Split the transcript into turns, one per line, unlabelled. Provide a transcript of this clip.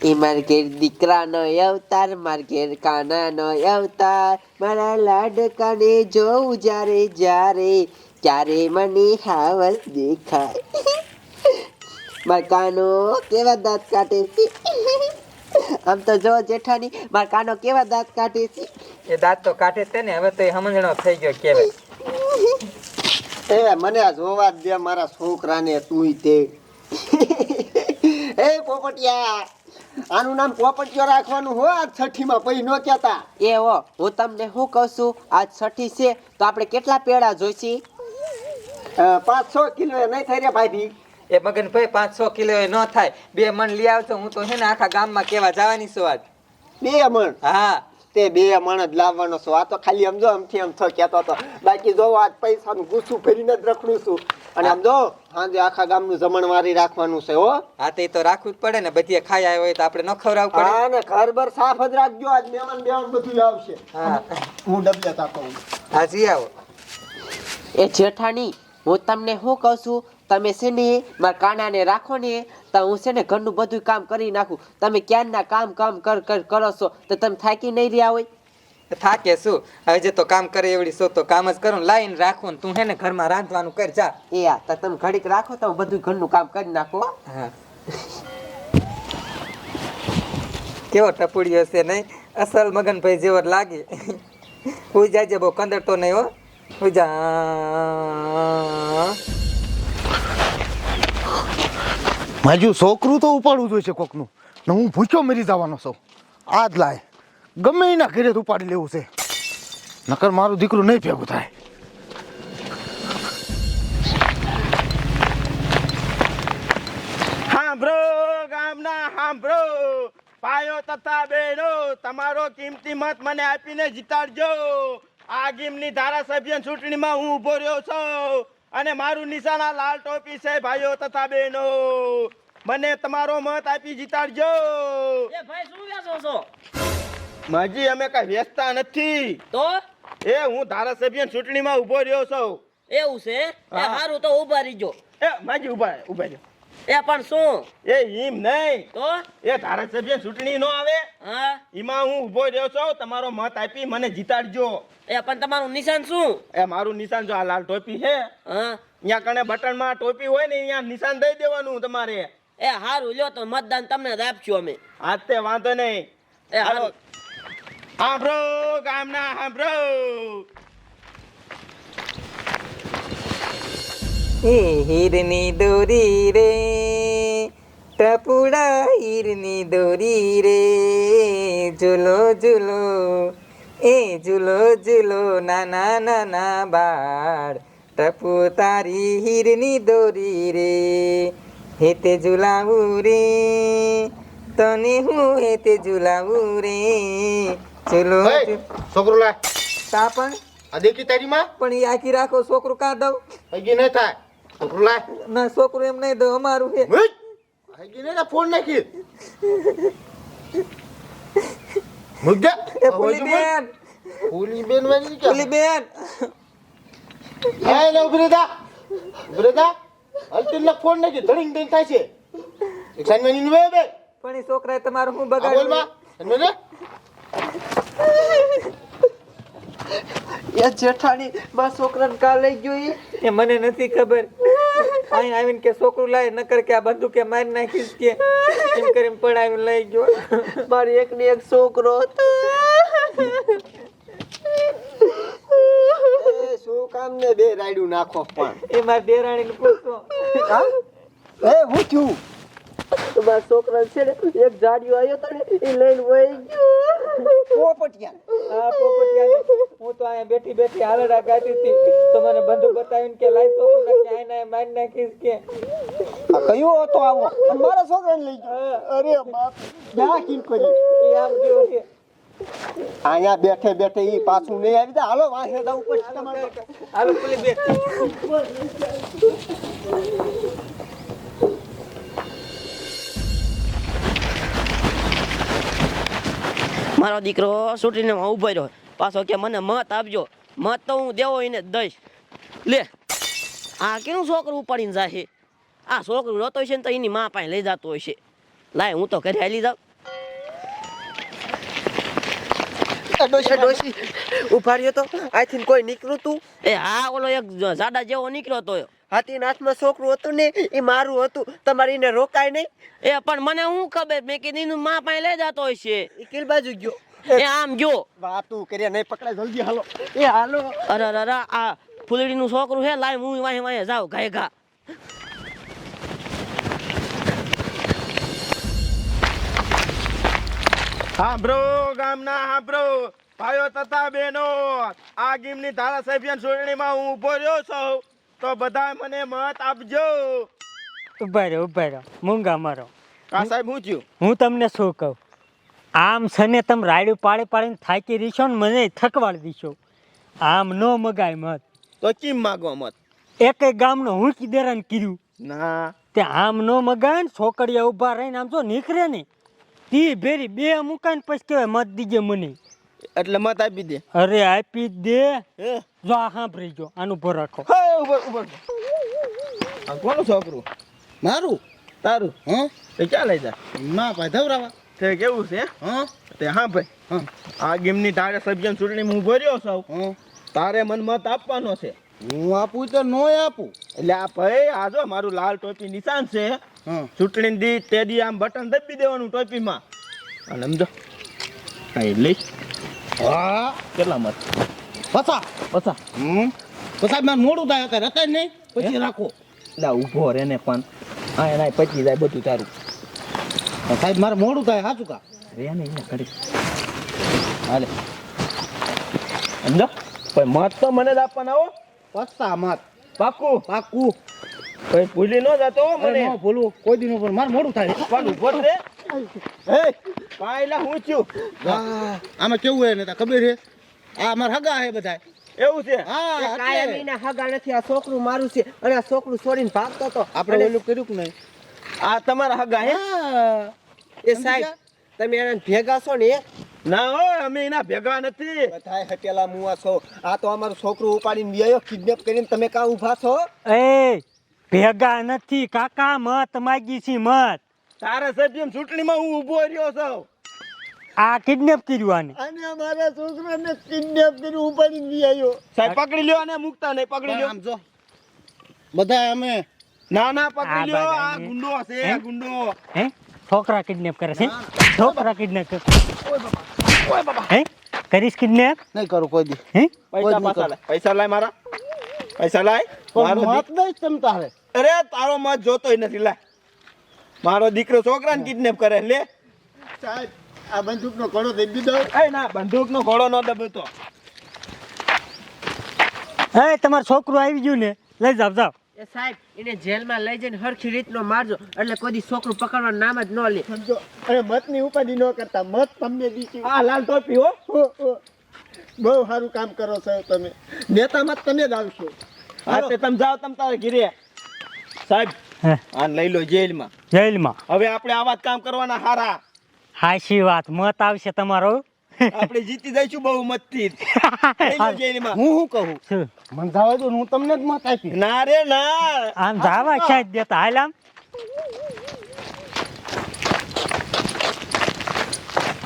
એ માર ઘેર દીકરાનો અવતાર, માર ઘેર કાનાનો અવતાર, મારા લાડકાને જોઉં જ્યારે જ્યારે, ત્યારે મને હાવલ દેખાય. માર કાનો કેવા દાંત કાઢે છે. આમ તો જો જેઠાણી, માર કાનો કેવા દાંત કાઢે છે.
એ દાંત તો કાઢે તે ને, હવે તો એ સમજણો થઈ ગયો કેવાય.
એ મને આ જોવા જ દે મારા છોકરાને તું તે. એ પોપટિયા, આનું નામ પોપટિયો રાખવાનું હો આ છઠ્ઠીમાં પૈ નો કહેતા.
એ હો, હું તમને શું કહું છું, આજ છઠ્ઠી છે તો આપણે કેટલા પેડા જોઈશી?
500 કિલો એ નહીં થઈ રે ભાઈ.
એ મગન ભાઈ 500 કિલો એ ન થાય, 2 મણ લઈ આવતો. હું તો હે ને આખા ગામમાં કેવા જવાની છું આજ.
2 મણ?
હા,
તે 2 મણ જ લાવવાનો છો. આ તો ખાલી સમજો આમથી આમ થો કહેતો હતો. બાકી જો આજ પૈસાનું ગુસ્સું ફરીને જ રખડું છું. અને સમજો સાંજે આખા ગામનું જમણવારી રાખવાનું છે હો.
હા તે તો રાખવું જ પડે ને, બધી ખાઈ આવ્યો હોય તો આપણે ન ખવડાવવું પડે.
હા ને ઘર બર સાફ જ રાખજો, આજ મહેમાન બેમાન બધું આવશે.
હા,
હું ડબલે તાકો હું.
હાજી આવો.
એ જેઠાણી, હું તમને શું કહું છું, તમે છે ને મારા કાનાને રાખો ને તો હું છે ને ઘરનું બધું કામ કરી નાખું. તમે ક્યારના કામ કરો છો તો તમે થાકી નહીં રહ્યા હોય?
થાકે શું, હવે જે તો કામ કરે એવડી સો તો કામ જ કરું. લાઈન રાખવું ને તું હે ને ઘરમાં રાંધવાનું કર જા.
એ હા, તો તમે ઘડીક રાખો તો હું બધું ઘરનું કામ કરી નાખો.
હા, કેવો ટપુડિયો છે નહીં, અસલ મગનભાઈ જેવો લાગે. હું જાજે, બહુ કંદરતો નહીં હો. હું જા.
માજુ છોકરું તો ઉપાડવું જોઈએ છે કોકનું, ને હું ભૂખ્યો મરી જવાનો છું. આજ લાય ગમે એના ઘરે ઉપાડી લેવું છે, નકર મારું દીકરું નહીં ભેગું થાય.
હાંભળો ગામના હાંભળો, ભાઈઓ તથા બહેનો, તમારો કિંમતી મત મને આપીને જીતાડજો. આ ગીમની ધારાસભ્ય ચૂંટણીમાં હું ઊભો રહ્યો છું અને મારું નિશાન આ લાલ ટોપી છે. ભાઈઓ તથા બહેનો, મને તમારો મત આપી જીતાડજો.
એ ભાઈ શું વેચો છો?
માજી અમે કઈ વેચતા નથી.
તો
એ હું ધારાસભ્ય ચૂંટણીમાં ઊભો રહ્યો છું.
એવું છે? એ હારું તો ઉભા રહીજો.
એ માજી ઉભા રહ્યો.
એ પણ શું?
એ ઈમ નહીં,
તો
એ ધારાસભ્ય ચૂંટણી નો આવે
હા,
એમાં હું ઊભો રહ્યો છું. તમારો મત આપી મને જીતાડજો.
એ પણ તમારું નિશાન શું?
એ મારું નિશાન જો આ લાલ ટોપી છે,
હા,
અહીંયા કણે બટનમાં ટોપી હોય ને અહીંયા નિશાન દઈ દેવાનું તમારે.
એ હારું લ્યો તો મતદાન તમને જ આપશું અમે.
આજ તે વાંધો નહીં.
એ હારું.
હાંભળો ગામના હાંભળો.
એ હીરની દોરી રે, ટપુડા હીરની દોરી રે, ઝૂલો ઝૂલો, એ ઝૂલો ઝૂલો નાના નાના બાળ, ટપુ તારી હીરની દોરી રે, હેતે ઝુલાવું રે, તને હું હેતે ઝુલાવું રે, ઝૂલો
છોકરો લાય
તા પણ
આ દેખી તારી માં
પણ એ આખી રાખો, છોકરું કાં દઉં?
હગી નહીં થાય. છોકરો લાય
ના છોકરું એમ નહીં દઉં, અમારું છે.
હગી નહીં ફોન નાખી મુદ્દા.
એ ફૂલી બેન,
ફૂલી બેન વાળી કે
ફૂલી બેન,
એ લે ઉભરેદા અલ્ટિન ફોન નાખી ધડીંગ ધડીંગ થાય છે. એક સાઈન ની વે બે
પણ એ છોકરાએ તમારું શું
બોલ
બગાડ્યું?
માં એને
એ જેઠાણી, મારા છોકરાને કા લઈ ગયો એ?
એ મને નથી ખબર. અહીં આવીને કે છોકરું લાય, નકર કે આ બંદૂકે મારી નાખીશ કે એમ કરીને પડાવીને લઈ ગયો.
મારી એક ને એક છોકરો હતો.
એ શું કામ ને બે રાયડું નાખો પણ.
એ મારી દેરાણીને પૂછો.
એ હું થયું?
મારા છોકરા છે ને એક જાડિયો આવ્યો હતો ને એ લઈને વહી ગયો.
પોપટિયા
આ પોપટિયાને હું તો અહીંયા બેઠી બેઠી હાલડા ગાતી હતી તો મને બંદૂક બતાવીને કે લાય છોકરું કે આઈને મારી નાખીશ કે.
આ કયો હતો આવો? અને મારા છોકરાને લઈ ગયો. અરે બાપ, ક્યાં કિન કરી?
એ આમ જેવો છે.
અહીંયા બેઠે બેઠે ઈ પાછું નહીં આવી જાય. હાલો વાંસે જવું પછી તમારે.
હાલો પેલી બેન.
મારો દીકરો ચૂંટણીને ઉભો રહ્યો, પાછો કે મને મત આપજો. મત તો હું દેવો એને જ દઈશ. લે, આ કેવું છોકરું ઉપાડીને જાય છે? આ છોકરું રોતો છે ને તો એની મા પાસે લઈ જતો હોય છે. લાય હું તો ઘરે હાલી જાઉં.
ડોશી ઉભા રહ્યો તો આથી કોઈ નીકળું તું
એ હા ઓલો એક જાડા જેવો નીકળ્યો તો
હાથી હાથમાં છોકરું હતું ને એ મારું હતું તમારે એને રોકાય નહીં
એ પણ મને શું ખબર મેં કીધું એનું માં પાસે લઈ જતો હોય છે
એ કિલ બાજુ ગયો
એ આમ જો
વાતું કરીએ નહીં પકડાય જલ્દી હાલો
એ હાલો
અરે અરે આ ફૂલડીનું છોકરું છે લાય હું વાહે વાહે જાઉં ઘાય ઘા
હાંભળો ગામના હાંભળો ભાઈઓ તથા બહેનો આ ગીમની ધારાસભ્ય ચૂંટણીમાં હું ઊભો રહ્યો છું તો બધા મને મત આપજો
ઉભા રહો મૂંગા મારો
કા સાહેબ હું થયું
હું તમને શું કહું આમ છે ને તમે રાયડું પાડી પાડીને થાકી રહીશો ને મને થકવાડી દીશો આમ ન મગાય મત
તો કેમ માગો મત
એક ગામનો હું કીધેરાને કીધું
ના
તે આમ ન મગાય ને છોકરીઓ ઊભા રહીને આમ જો નીકળે ને તી ભેરી બે મુકાઈને પછી કહેવાય મત દીજે મને
એટલે મત આપી દે
અરે આપી દે
હે
જો આ સાંભળી જો આનું ભર રાખો
હે ઉભર ઉભર આ કોનું છોકરું
મારું
તારું
હા
તે ક્યાં લઈ જા
ના ભાઈ ધવરાવા
તે કેવું છે
હા
તે હા ભાઈ
હા
આ ગીમની ધારાસભ્ય ચૂંટણીમાં હું ઊભો રહ્યો છું
હા
તારે મને મત આપવાનો છે
હું આપું તો નોય આપું
એટલે આ ભાઈ આ જો મારું લાલ ટોપી નિશાન છે
હા
ચૂંટણી દી તે દી આમ બટન દબી દેવાનું ટોપીમાં અને સમજો કઈ લઈ
હા
કેટલા મત
પસા
પછા
પસા મારે મોડું થાય અત્યારે રકાય નહીં પછી રાખો
લા ઊભો રે ને પણ આ એના પચી જાય બધું તારું
સાહેબ મારે મોડું થાય સાચું કા
રે ને અહીંયા કરી હાલે સમજો કોઈ મત તો મને જ આપવાના હો
પસા મત
પાકું
પાકું
કોઈ ભૂલી ન જતો હો
મને
મને
ભૂલું કોઈ દી પણ મારે મોડું થાય
પણ ઊભો જ રે હે પાયલા હું થયું
આમાં કેવું હે ને તા ખબર છે આ અમારા હગા હે બધા
એવું છે
હા
કાયમ
એટલે
એના હગા નથી આ છોકરું મારું છે અને આ છોકરું છોડીને ભાગતો હતો
આપણે ઓલું કર્યું કે નહીં
આ તમારા હગા હે
હા
એ સાહેબ તમે એના ભેગા છો ને
ના હો અમે એના ભેગા નથી
બધાય હટેલા મુવા છો આ તો અમારું છોકરું ઉપાડીને વ્યાયો કિડનેપ કરીને તમે કાં ઊભા છો
એ ભેગા નથી કાકા મત માગી છી મત
ધારાસભ્ય ચૂંટણીમાં હું ઊભો રહ્યો છું
આ કિડનેપ કર્યું આને
અને અમારા છોકરાને કિડનેપ કરીને ઉપાડીને વ્યાયો
સાહેબ પકડી લ્યો અને મુકતા નહીં પકડી લ્યો
આમ જો બધા અમે
ના ના પકડી
આ
લ્યો
બધા
આ
ને.
ગુંડો છે
હે?
આ ગુંડો
હે છોકરા કિડનેપ કરે છે છોકરા કિડનેપ કરે હે કરીશ કિડનેપ
નહીં કરું કોઈ દી
હે
પૈસા પાછા લાય પૈસા લાય મારા પૈસા લાય મારો
મત નહીં તમ તારે
અરે તારો મત જોતોય નથી લાય મારો દીકરો છોકરાને કિડનેપ કરે લે
સાહેબ આ બંદૂકનો ઘોડો દઈ દીધો
એ ના બંદૂકનો ઘોડો ન દબતો
હે તમારું છોકરું આવી ગયું ને લઈ જાવ જાવ
એ સાહેબ એને જેલમાં લઈ જઈને હરખી રીતનો મારજો એટલે કોઈ દી છોકરું પકડવાનું નામ જ ન લે
સમજો અને મતની ઉપાડી ન કરતા મત તમને દીધી
આ લાલ ટોપી હો
બહુ સારું કામ કરો છો તમે નેતામાં જ તમે જ આવશો
હા તે તમે જાઓ તમે તારે ઘીરે સાહેબ
હે
આને લઈ લો જેલમાં
જેલમાં
હવે આપણે આવા જ કામ કરવાના હારા
હાશી વાત મત આવશે તમારો
આપણે જીતી જઈશું બહુ મતથી લઈ લો જેલમાં
હું શું કહું
શું
મને જવા દો ને હું તમને જ મત આપી
ના રે ના
આમ જાવા ક્યાંય જ દેતા હાલ આમ